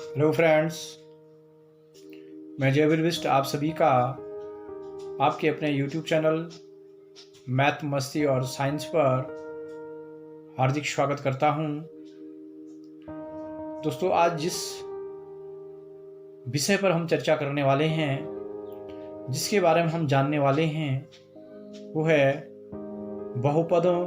Hello friends, मैं जयवीर बिस्ट आप सभी का आपके अपने यूट्यूब चैनल मैथ मस्ती और साइंस पर हार्दिक स्वागत करता हूं। दोस्तों, आज जिस विषय पर हम चर्चा करने वाले हैं, जिसके बारे में हम जानने वाले हैं, वो है बहुपदों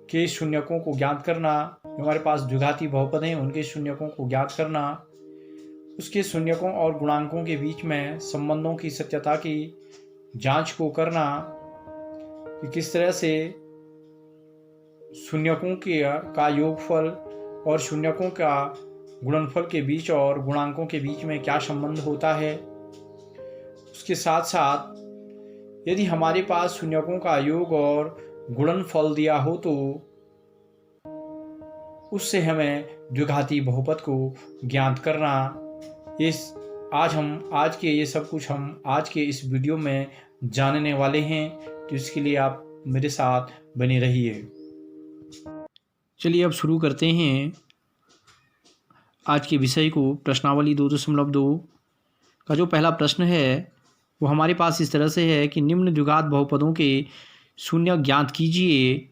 के शून्यकों को ज्ञात करना। हमारे पास द्विघाती बहुपद हैं, उनके शून्यकों को ज्ञात करना, उसके शून्यकों और गुणांकों के बीच में संबंधों की सत्यता की जांच को करना कि किस तरह से शून्यकों का योगफल और शून्यकों का गुणनफल के बीच और गुणांकों के बीच में क्या संबंध होता है। उसके साथ साथ यदि हमारे पास शून्यकों का योग और गुणनफल दिया हो तो उससे हमें द्विघाती बहुपद को ज्ञात करना। आज के इस वीडियो में जानने वाले हैं, तो इसके लिए आप मेरे साथ बने रहिए। चलिए अब शुरू करते हैं आज के विषय को। प्रश्नावली 2.2 का जो पहला प्रश्न है वो हमारे पास इस तरह से है कि निम्न द्विघात बहुपदों के शून्य ज्ञात कीजिए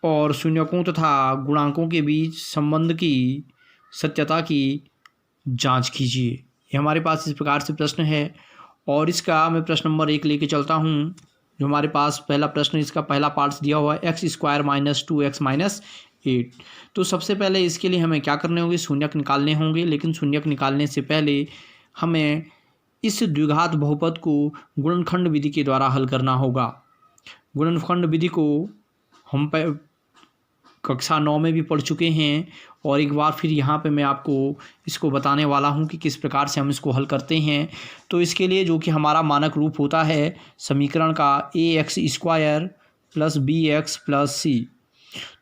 और शून्यकों तथा गुणांकों के बीच संबंध की सत्यता की जांच कीजिए। ये हमारे पास इस प्रकार से प्रश्न है और इसका मैं प्रश्न नंबर 1 लेके चलता हूँ। जो हमारे पास पहला प्रश्न, इसका पहला पार्ट दिया हुआ है x² - 2x - 8। तो सबसे पहले इसके लिए हमें क्या करने होंगे, शून्यक निकालने होंगे। लेकिन शून्यक निकालने से पहले हमें इस द्विघात बहुपद को गुणनखंड विधि के द्वारा हल करना होगा। गुणनखंड विधि को हम कक्षा 9 में भी पढ़ चुके हैं और एक बार फिर यहाँ पे मैं आपको इसको बताने वाला हूँ कि किस प्रकार से हम इसको हल करते हैं। तो इसके लिए जो कि हमारा मानक रूप होता है समीकरण का ax² + bx + c।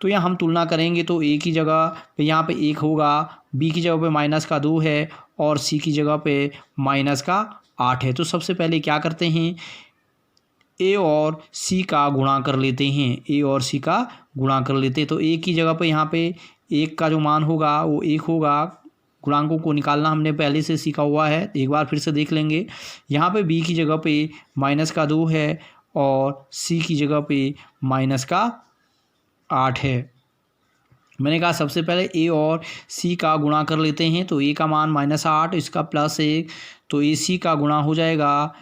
तो यहाँ हम तुलना करेंगे तो a की जगह पे यहाँ पे 1 होगा, b की जगह पे -2 है और c की जगह पे -8 है। तो सबसे पहले क्या करते हैं, a और c का गुणा कर लेते हैं। a और c का गुणा कर लेते हैं तो a की जगह पे यहाँ पे 1 का जो मान होगा वो 1 होगा। गुणांकों को निकालना हमने पहले से सीखा हुआ है, एक बार फिर से देख लेंगे। यहाँ पे b की जगह पे -2 है और c की जगह पे -8 है। मैंने कहा सबसे पहले a और c का गुणा कर लेते हैं। तो a का मान -8, इसका +1, तो ac का गुणा हो जाएगा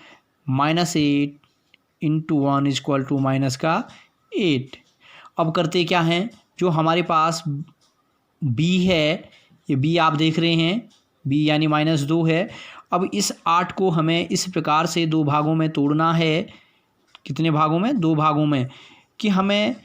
-8 × 1 = -8। अब करते क्या हैं, जो हमारे पास b है, ये b आप देख रहे हैं, b यानी -2 है। अब इस 8 को हमें इस प्रकार से 2 भागों में तोड़ना है। कितने भागों में? 2 भागों में। कि हमें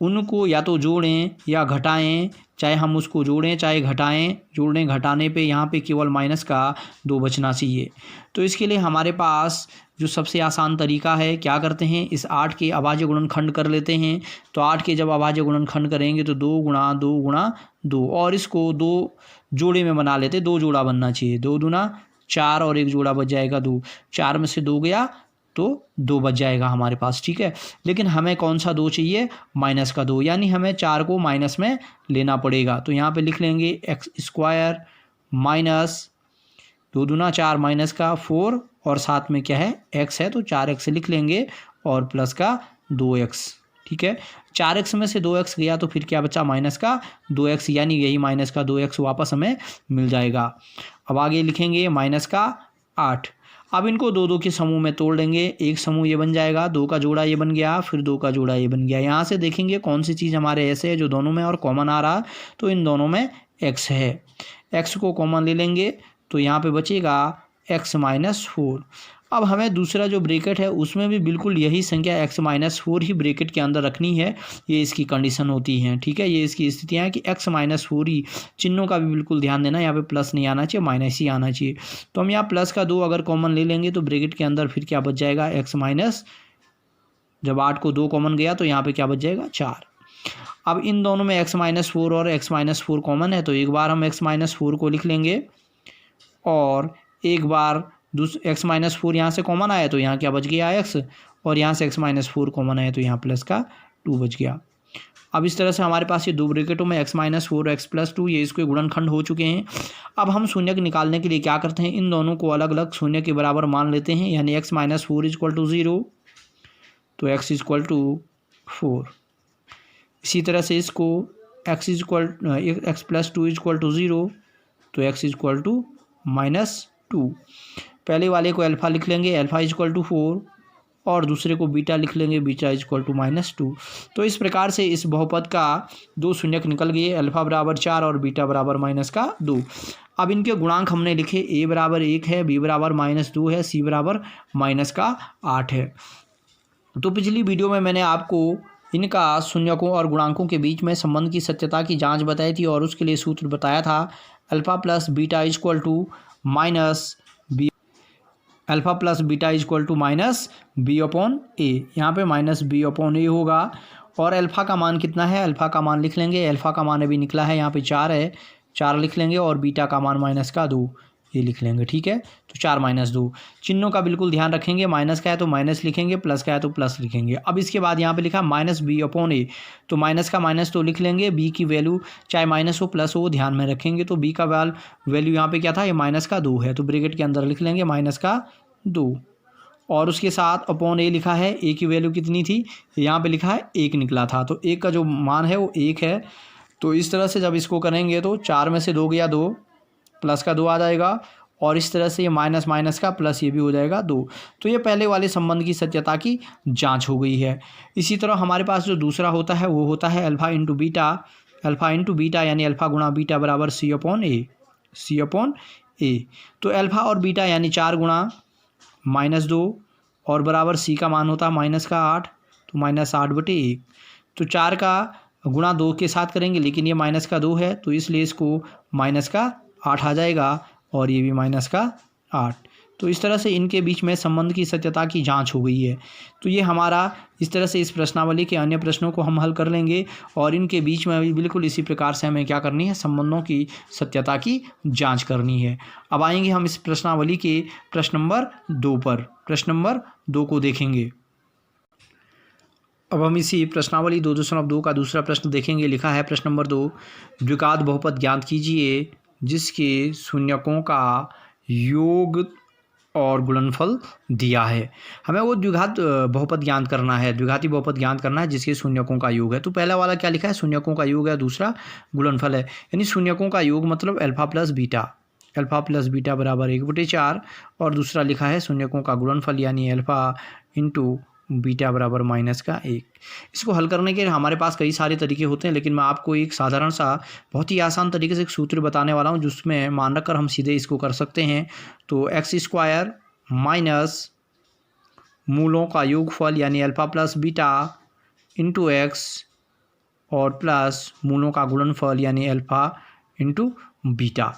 उनको या तो जोड़ें या घटाएं, चाहे हम उसको जोड़ें चाहे घटाएं। जोड़ने घटाने पे यहाँ पे केवल -2 बचना चाहिए। तो इसके लिए हमारे पास जो सबसे आसान तरीका है, क्या करते हैं, इस 8 के अभाज्य गुणनखंड कर लेते हैं। तो 8 के जब अभाज्य गुणनखंड करेंगे तो 2 × 2 × 2 और इसको 2 जोड़े में बना लेते। 2 जोड़ा बनना चाहिए, 2 दूना 4 और 1 जोड़ा बच जाएगा 2। 4 में से 2 गया तो 2 बच जाएगा हमारे पास, ठीक है। लेकिन हमें कौन सा 2 चाहिए, -2, यानी हमें 4 को माइनस में लेना पड़ेगा। तो यहाँ पे लिख लेंगे x² - 2 दूना 4 -4 और साथ में क्या है, x है तो 4x लिख लेंगे और प्लस का 2x, ठीक है। 4x में से 2x गया तो फिर क्या बचा, -2x, यानी यही -2x वापस हमें मिल जाएगा। अब आगे लिखेंगे -8। अब इनको 2 के समूह में तोड़ लेंगे। एक समूह ये बन जाएगा, 2 का जोड़ा ये बन गया, फिर 2 का जोड़ा ये बन गया। यहाँ से देखेंगे कौन सी चीज़ हमारे ऐसे है जो दोनों में और कॉमन आ रहा, तो इन दोनों में x है। x को कॉमन ले लेंगे तो यहाँ पे बचेगा x - 4। अब हमें दूसरा जो ब्रैकेट है उसमें भी बिल्कुल यही संख्या x - 4 ही ब्रैकेट के अंदर रखनी है। ये इसकी कंडीशन होती हैं, ठीक है। ये इसकी स्थितियाँ हैं कि x - 4 ही, चिन्हों का भी बिल्कुल ध्यान देना, यहाँ पे प्लस नहीं आना चाहिए, माइनस ही आना चाहिए। तो हम यहाँ प्लस का 2 अगर कॉमन ले लेंगे तो ब्रैकेट के अंदर फिर क्या बच जाएगा, जब 8 को 2 कॉमन गया तो यहाँ पर क्या बच जाएगा, 4। अब इन दोनों में x - 4 और x - 4 कॉमन है तो एक बार हम x - 4 को लिख लेंगे और एक बार x - 4 यहाँ से कॉमन आया तो यहाँ क्या बच गया x, और यहाँ से x - 4 कॉमन आया तो यहाँ प्लस का 2 बच गया। अब इस तरह से हमारे पास ये दो ब्रैकेटों में x-4 x+2 ये इसके गुणनखंड हो चुके हैं। अब हम शून्य निकालने के लिए क्या करते हैं, इन दोनों को अलग अलग शून्य के बराबर मान लेते हैं, यानी x-4 = 0 तो x = 4। इसी तरह से इसको x+2 = 0 तो x = -2। पहले वाले को अल्फ़ा लिख लेंगे, अल्फ़ा = 4 और दूसरे को बीटा लिख लेंगे, बीटा = -2। तो इस प्रकार से इस बहुपद का दो शून्यक निकल गए, अल्फ़ा बराबर 4 और बीटा बराबर -2। अब इनके गुणांक हमने लिखे, a बराबर 1 है, b बराबर -2 है, c बराबर -8 है। तो पिछली वीडियो में मैंने आपको इनका शून्यकों और गुणांकों के बीच में संबंध की सत्यता की जांच बताई थी और उसके लिए सूत्र बताया था अल्फ़ा प्लस बीटा = -b/a। यहाँ पे -b/a होगा और अल्फ़ा का मान कितना है, अल्फ़ा का मान लिख लेंगे, अल्फ़ा का मान अभी निकला है यहाँ पे 4 है, 4 लिख लेंगे और बीटा का मान -2 ये लिख लेंगे। ठीक है, तो 4 - 2 चिन्हों का बिल्कुल ध्यान रखेंगे, माइनस का है तो माइनस लिखेंगे, प्लस का है तो प्लस लिखेंगे। अब इसके बाद यहाँ पे लिखा -b/a, तो माइनस का माइनस तो लिख लेंगे, b की वैल्यू चाहे माइनस हो प्लस हो ध्यान में रखेंगे। तो b का वैल्यू यहाँ पे क्या था, ये -2 है, तो ब्रैकेट के अंदर लिख लेंगे -2 और उसके साथ अपॉन a लिखा है। a की वैल्यू कितनी थी, यहाँ पे लिखा है 1 निकला था, तो 1 का जो मान है वो 1 है। तो इस तरह से जब इसको करेंगे तो 4 में से 2 गया 2, प्लस का 2 आ जाएगा और इस तरह से ये माइनस माइनस का प्लस ये भी हो जाएगा 2। तो ये पहले वाले संबंध की सत्यता की जांच हो गई है। इसी तरह हमारे पास जो दूसरा होता है वो होता है अल्फ़ा इंटू बीटा यानी अल्फ़ा गुणा बीटा बराबर c/a। तो अल्फ़ा और बीटा यानी 4 गुणा -2 और बराबर c का मान होता है -8, तो -8/1। तो 4 का गुणा 2 के साथ करेंगे, लेकिन ये -2 है तो इसलिए इसको -8 आ जाएगा और ये भी -8। तो इस तरह से इनके बीच में संबंध की सत्यता की जांच हो गई है। तो ये हमारा इस तरह से इस प्रश्नावली के अन्य प्रश्नों को हम हल कर लेंगे और इनके बीच में भी बिल्कुल इसी प्रकार से हमें क्या करनी है, संबंधों की सत्यता की जांच करनी है। अब आएंगे हम इस प्रश्नावली के प्रश्न नंबर 2 पर। प्रश्न नंबर 2 को देखेंगे। अब हम इसी प्रश्नावली 2.2 का दूसरा प्रश्न देखेंगे। लिखा है प्रश्न नंबर 2, द्विघात बहुपद ज्ञात कीजिए जिसके शून्यकों का योग और गुणनफल दिया है। हमें वो द्विघात बहुपद ज्ञात करना है, द्विघाती बहुपद ज्ञात करना है जिसके शून्यकों का योग है। तो पहला वाला क्या लिखा है, शून्यकों का योग है, दूसरा गुणनफल है। यानी शून्यकों का योग मतलब अल्फ़ा प्लस बीटा बराबर 1/4 और दूसरा लिखा है शून्यकों का गुणनफल यानी अल्फ़ा इंटू बीटा बराबर -1। इसको हल करने के लिए हमारे पास कई सारे तरीके होते हैं, लेकिन मैं आपको एक साधारण सा बहुत ही आसान तरीके से एक सूत्र बताने वाला हूं जिसमें मान रखकर हम सीधे इसको कर सकते हैं। तो x² माइनस मूलों का योगफल यानी alpha plus beta into x और प्लस मूलों का गुणनफल यानी अल्फ़ा इंटू बीटा।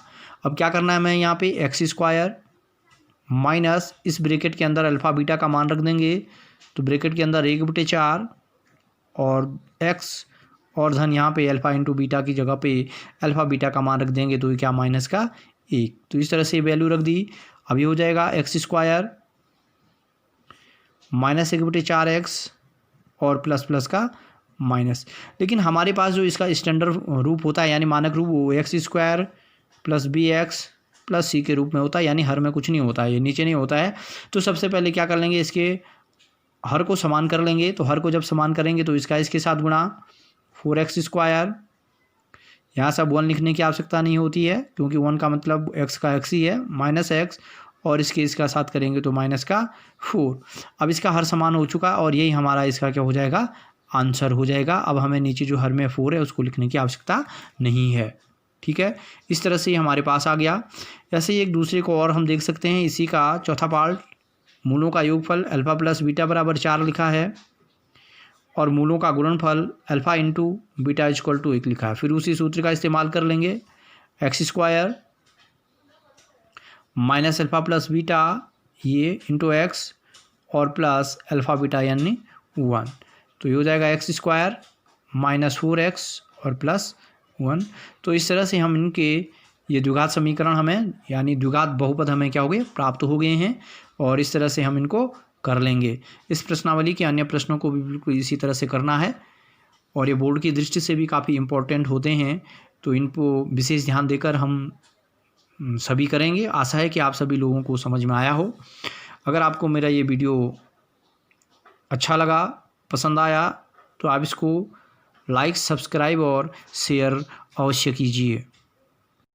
अब क्या करना है, मैं यहाँ पे x² माइनस इस ब्रैकेट के अंदर अल्फ़ा बीटा का मान रख देंगे, तो ब्रैकेट के अंदर 1/4 और x और धन यहाँ पे अल्फ़ा इंटू बीटा की जगह पे अल्फ़ा बीटा का मान रख देंगे, तो ये क्या -1। तो इस तरह से वैल्यू रख दी। अब ये हो जाएगा x² माइनस 1/4x और प्लस का माइनस। लेकिन हमारे पास जो इसका स्टैंडर्ड रूप होता है यानी मानक रूप, वो x² + bx + c के रूप में होता है, यानी हर में कुछ नहीं होता है, ये नीचे नहीं होता है। तो सबसे पहले क्या कर लेंगे, इसके हर को समान कर लेंगे। तो हर को जब समान करेंगे तो इसका इसके साथ गुणा 4x²। यहाँ सब 1 लिखने की आवश्यकता नहीं होती है क्योंकि 1 का मतलब x का x ही है, -x और इसका साथ करेंगे तो -4। अब इसका हर समान हो चुका और यही हमारा इसका क्या हो जाएगा, आंसर हो जाएगा। अब हमें नीचे जो हर में 4 है उसको लिखने की आवश्यकता नहीं है। ठीक है, इस तरह से ही हमारे पास आ गया। ऐसे ही एक दूसरे को और हम देख सकते हैं। इसी का चौथा पार्ट, मूलों का योगफल अल्फ़ा प्लस बीटा बराबर 4 लिखा है और मूलों का गुणनफल अल्फ़ा इंटू बीटा = 1 लिखा है। फिर उसी सूत्र का इस्तेमाल कर लेंगे, x² minus alpha plus beta ये इंटू x और प्लस अल्फ़ा बीटा यानी 1, तो ये हो जाएगा x² माइनस 4x और प्लस 1। तो इस तरह से हम इनके ये द्विघात समीकरण हमें यानी द्विघात बहुपद हमें क्या हो गए, प्राप्त हो गए हैं और इस तरह से हम इनको कर लेंगे। इस प्रश्नावली के अन्य प्रश्नों को भी बिल्कुल इसी तरह से करना है। और ये बोर्ड की दृष्टि से भी काफ़ी इम्पोर्टेंट होते हैं, तो इनको विशेष ध्यान देकर हम सभी करेंगे। आशा है कि आप सभी लोगों को समझ में आया हो। अगर आपको मेरा ये वीडियो अच्छा लगा, पसंद आया, तो आप इसको लाइक, सब्सक्राइब और शेयर अवश्य कीजिए।